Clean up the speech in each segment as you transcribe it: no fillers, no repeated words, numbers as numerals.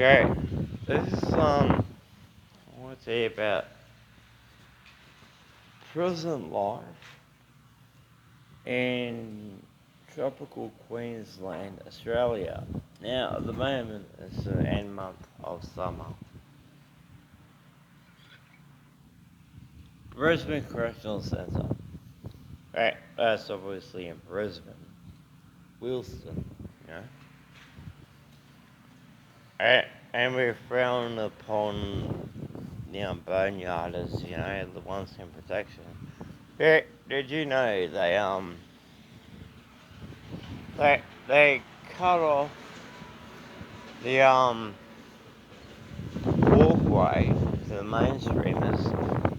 Okay, this is I want to tell you about prison life in tropical Queensland, Australia. Now, at the moment, it's the end month of summer. Brisbane Correctional Centre. Right, that's obviously in Brisbane. Wilston, you know. And we're frowned upon the boneyarders, the ones in protection. Did you know they cut off the walkway to the mainstreamers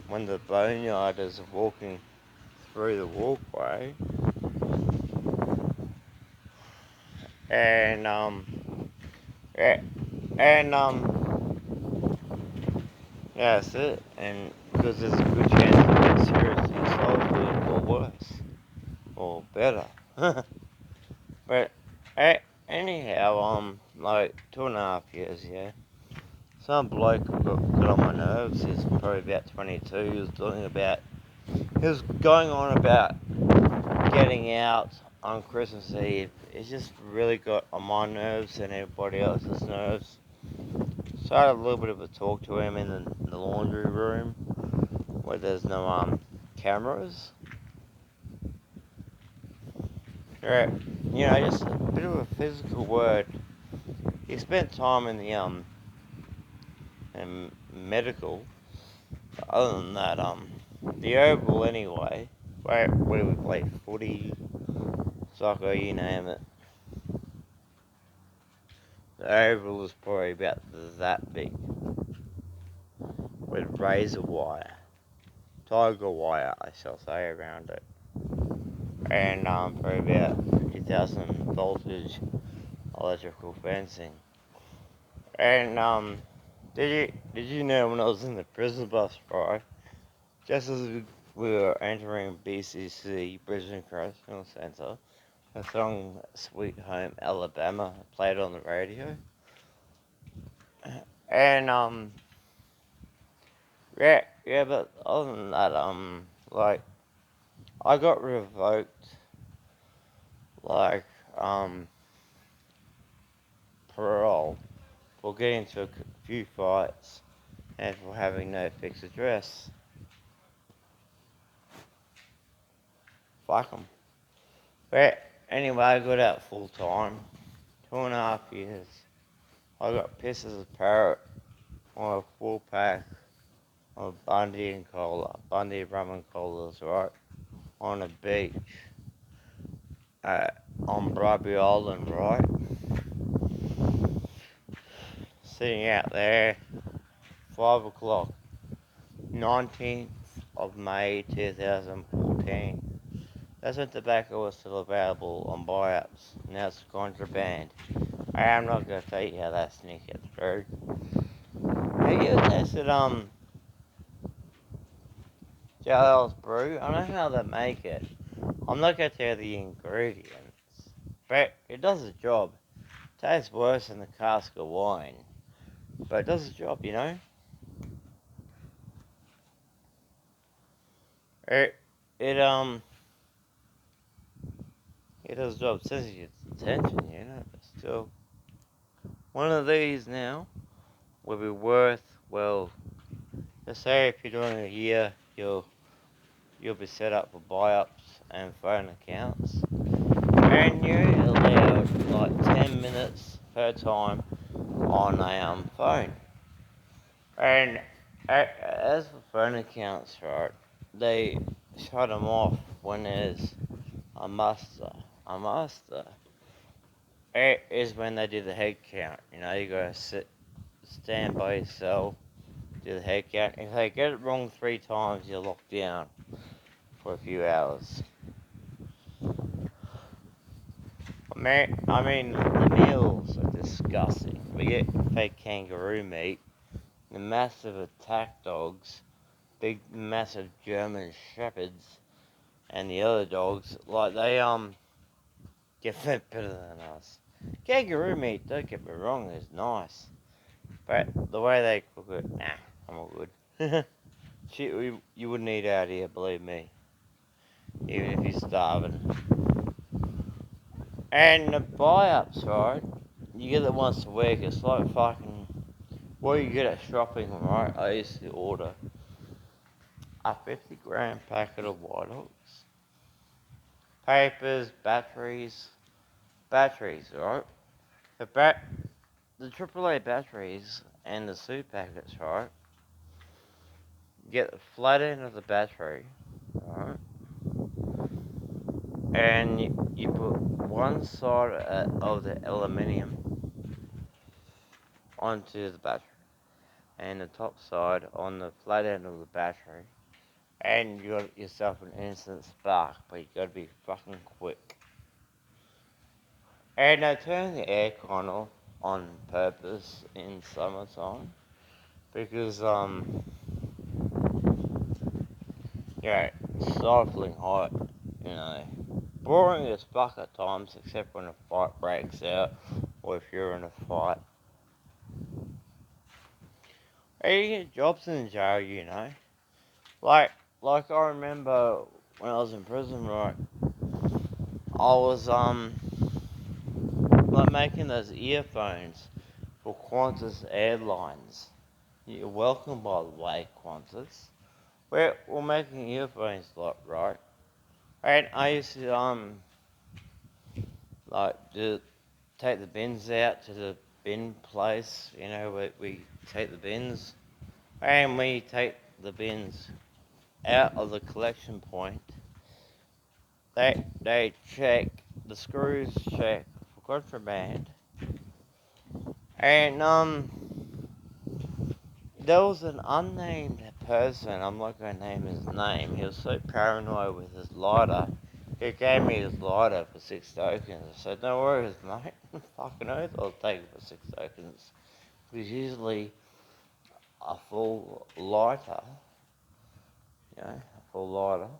when the boneyarders are walking through the walkway, and yeah, and yeah, that's it. And because there's a good chance of it seriously assaulted or worse or better. But anyhow, like 2.5 years, yeah. Some bloke got on my nerves. He's probably about 22. He was going on about getting out on Christmas Eve. It just really got on my nerves and everybody else's nerves. So I had a little bit of a talk to him in the laundry room where there's no cameras. Right, just a bit of a physical word. He spent time in the in medical. Other than that, the Oval anyway. Where do we play? Footy, soccer, you name it. The Oval is probably about that big, with razor wire, tiger wire, I shall say, around it, and probably about 50,000 voltage electrical fencing. And did you know when I was in the prison bus ride, just as we were entering BCC, Brisbane Correctional Centre, the song Sweet Home Alabama played on the radio. And yeah, but other than that, like I got revoked, like parole for getting into a few fights and for having no fixed address. Fuck 'em. But anyway, I got out full time, 2.5 years. I got pissed as a parrot on a full pack of Bundy and Cola, Bundy rum and colas, right, on a beach on Bribey Island, right, sitting out there, 5 o'clock, 19th of May 2014. That's when tobacco was still available on buy-ups. Now it's contraband. I am not going to tell you how that sneak gets through. Have you ever tasted JL's brew? I know how they make it. I'm not going to tell you the ingredients, but it does the job. It tastes worse than the cask of wine, but it does the job, It it it does the job. It says it gets attention, but still, one of these now will be worth, well, let's say if you're doing a year, you'll be set up for buy-ups and phone accounts, and you're allowed like 10 minutes per time on a phone. And as for phone accounts, right, they shut them off when there's a muster. A muster is when they do the head count. You gotta stand by yourself, do the head count. If they get it wrong 3 times, you're locked down for a few hours. I mean, the meals are disgusting. We get fake kangaroo meat, the massive attack dogs, big, massive German shepherds, and the other dogs, like they get fed better than us. Kangaroo meat, don't get me wrong, is nice. But the way they cook it, nah, I'm all good. Shit, you wouldn't eat out here, believe me. Even if you're starving. And the buy-ups, right? You get it once a week. It's like fucking... What you get at shopping, right? I used to order a 50-gram packet of White Hawks. Papers, batteries, right? The AAA batteries and the soup packets, right? Get the flat end of the battery, right? And you put one side of the aluminium onto the battery, and the top side on the flat end of the battery, and you got yourself an instant spark, but you gotta be fucking quick. And I turn the aircon off on purpose in summertime because yeah, it's stifling hot, you know. Boring as fuck at times, except when a fight breaks out, or if you're in a fight. Hey, you get jobs in jail, you know. Like, I remember when I was in prison, right? I was like making those earphones for Qantas Airlines. You're welcome, by the way, Qantas. We're making earphones, like, right? And I used to like take the bins out to the bin place, you know, where we take the bins, and we take the bins out of the collection point. They check, the screws check for contraband, and there was an unnamed person, I'm not going to name his name, he was so paranoid with his lighter, he gave me his lighter for 6 tokens. I said, no worries, mate, fucking oath I'll take it for 6 tokens. Because usually a full lighter, you know, a full lighter,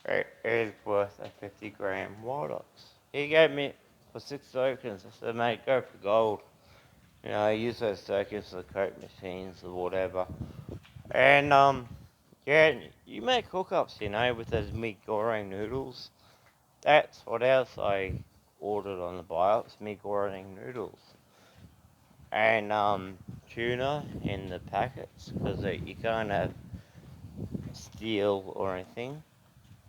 it is worth a 50-gram White Ox. He gave me it for 6 tokens. I said, mate, go for gold. You know, use those tokens for the Coke machines or whatever. And, yeah, you make hookups, you know, with those meat goreng noodles. That's what else I ordered on the buy-ups, meat goreng noodles. And, tuna in the packets, because you can't have steel or anything.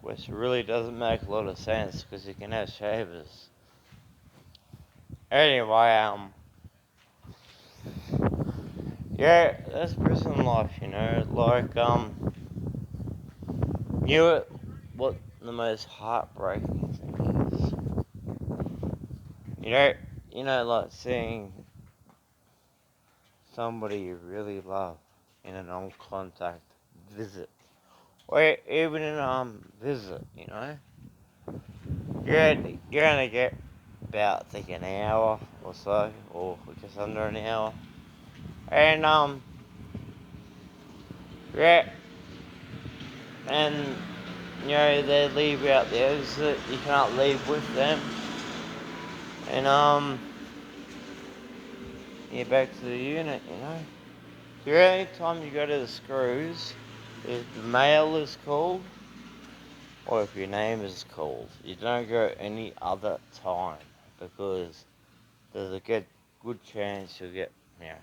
Which really doesn't make a lot of sense, because you can have shavers. Anyway, yeah, that's prison life, you know, like, you know what the most heartbreaking thing is? Like seeing somebody you really love in an on-contact visit, or even in visit, you know, you're gonna get about, I think, an hour or so, or just under an hour, and yeah, and you know they leave out the exit. You can't leave with them, and you're back to the unit, you know. The only time you go to the screws, if the mail is called, or if your name is called. You don't go any other time, because there's a good chance you'll get, you know,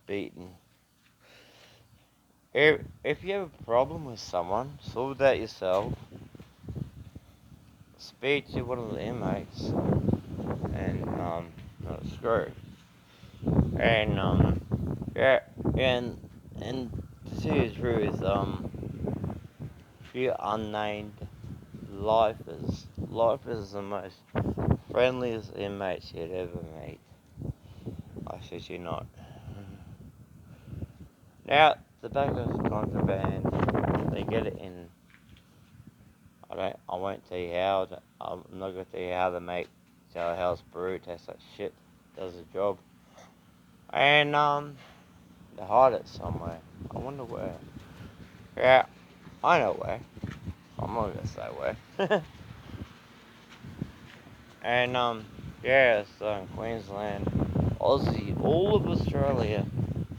beaten. If you have a problem with someone, solve that yourself. Speak to one of the inmates, and not screw. And yeah, and to see the truth, few unnamed lifers. Lifers is the most friendliest inmates you'd ever meet. I shit you not. Now, the tobacco's contraband. They get it in. I won't tell you how. I'm not gonna tell you how they make Sour House Brew. Tastes like shit. Does the job. And they hide it somewhere. I wonder where. Yeah, I know where. I'm not gonna say where. And yeah, so in Queensland, Aussie, all of Australia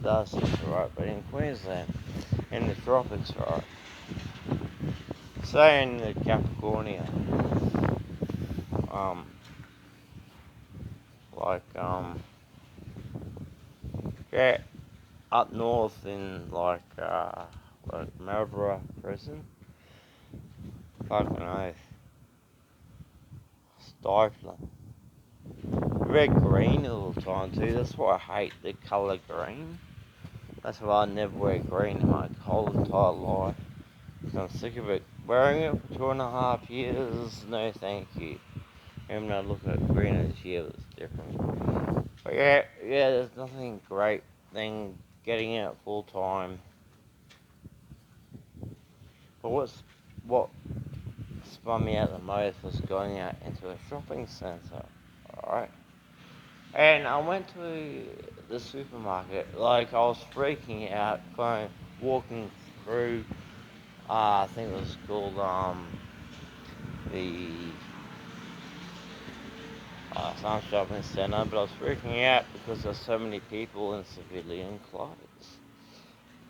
does this, right? But in Queensland, in the tropics, right? Say in the Capricornia, um, like yeah, up north in like Marlborough prison, fucking oath, stifling. Red green all the time too. That's why I hate the colour green. That's why I never wear green in my whole entire life. I'm sick of it. Wearing it for 2.5 years, no thank you. Even though I look at green this year, it's different. But yeah, there's nothing great than getting it full time. But what spun me out the most was going out into a shopping centre, alright? And I went to the supermarket, like I was freaking out, walking through, I think it was called, the some shopping centre, but I was freaking out because there's so many people in civilian clothes.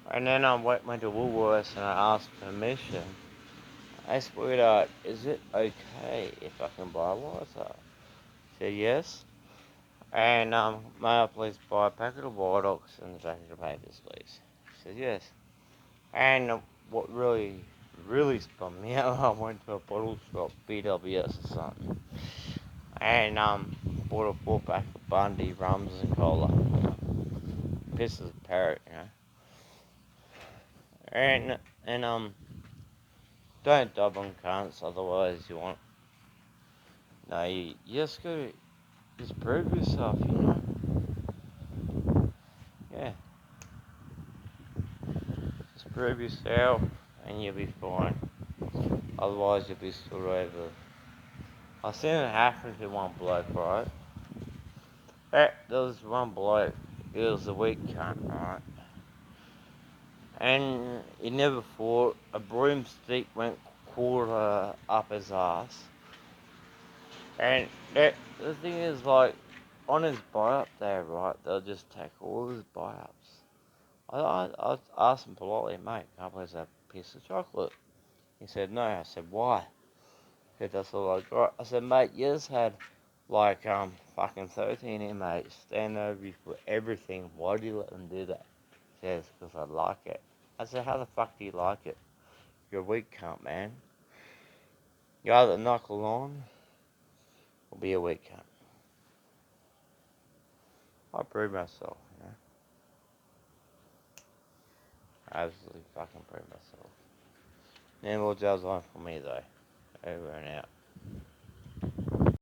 And then I went to Woolworths and I asked permission. Hey sweetheart, is it okay if I can buy water? She said yes. And may I please buy a packet of White and a packet of papers, please? She said yes. And what really spun me out, I went to a bottle shop, BWS or something, and bought a 4-pack of Bundy rums and cola. Pisses a parrot, you know. And don't dub on cunts, otherwise you want. No, you just gotta just prove yourself, you know. Yeah, just prove yourself, and you'll be fine. Otherwise, you'll be stood over. I seen it happen to one bloke, right? There was one bloke. He was a weak cunt, right? And he never fought. A broomstick went quarter up his ass. And the thing is, like, on his buy-up day, right, they'll just take all his buy-ups. I asked him politely, mate, can I please have a piece of chocolate? He said, no. I said, why? He said, that's all I got. I said, mate, you just had, like, fucking 13 inmates stand over you for everything. Why do you let them do that? He says, because I like it. I said, how the fuck do you like it? You're a weak cunt, man. You either knuckle on or be a weak cunt. I prove myself, you know. I absolutely fucking prove myself. Never jobs on for me though. Over and out.